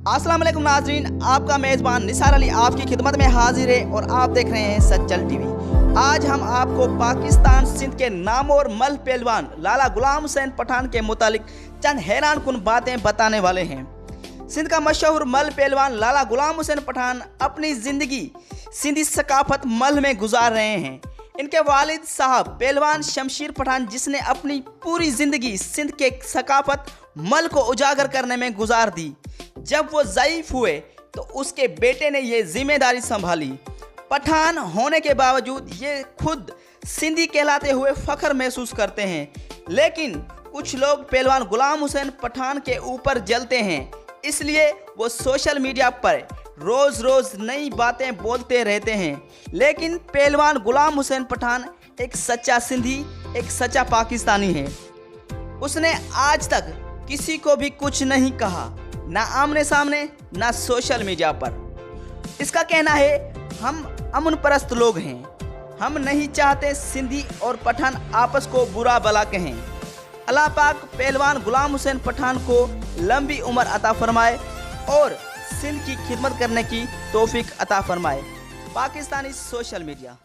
अस्सलाम वालेकुम नाजरीन, आपका मेज़बान निसार अली आपकी खिदमत में हाजिर है और आप देख रहे हैं सच्चल टीवी। आज हम आपको पाकिस्तान सिंध के नामवर मल्ल पहलवान लाला गुलाम हुसैन पठान के मुतालिक चंद हैरान कुन बातें बताने वाले हैं। सिंध का मशहूर मल्ल पहलवान लाला गुलाम हुसैन पठान अपनी ज़िंदगी सिंधी सकाफत मल्ल में गुजार रहे हैं। इनके वालिद साहब पहलवान शमशीर पठान, जिसने अपनी पूरी ज़िंदगी सिंध के सकाफत मल्ल को उजागर करने में गुजार दी, जब वो ज़ईफ़ हुए तो उसके बेटे ने ये जिम्मेदारी संभाली। पठान होने के बावजूद ये खुद सिंधी कहलाते हुए फ़ख्र महसूस करते हैं, लेकिन कुछ लोग पहलवान गुलाम हुसैन पठान के ऊपर जलते हैं, इसलिए वो सोशल मीडिया पर रोज़ नई बातें बोलते रहते हैं। लेकिन पहलवान गुलाम हुसैन पठान एक सच्चा सिंधी, एक सच्चा पाकिस्तानी है। उसने आज तक किसी को भी कुछ नहीं कहा, ना आमने सामने ना सोशल मीडिया पर। इसका कहना है, हम अमन परस्त लोग हैं, हम नहीं चाहते सिंधी और पठान आपस को बुरा भला कहें। अल्लाह पाक पहलवान गुलाम हुसैन पठान को लंबी उम्र अता फरमाए और सिंध की खिदमत करने की तौफीक अता फरमाए। Pakistani social media.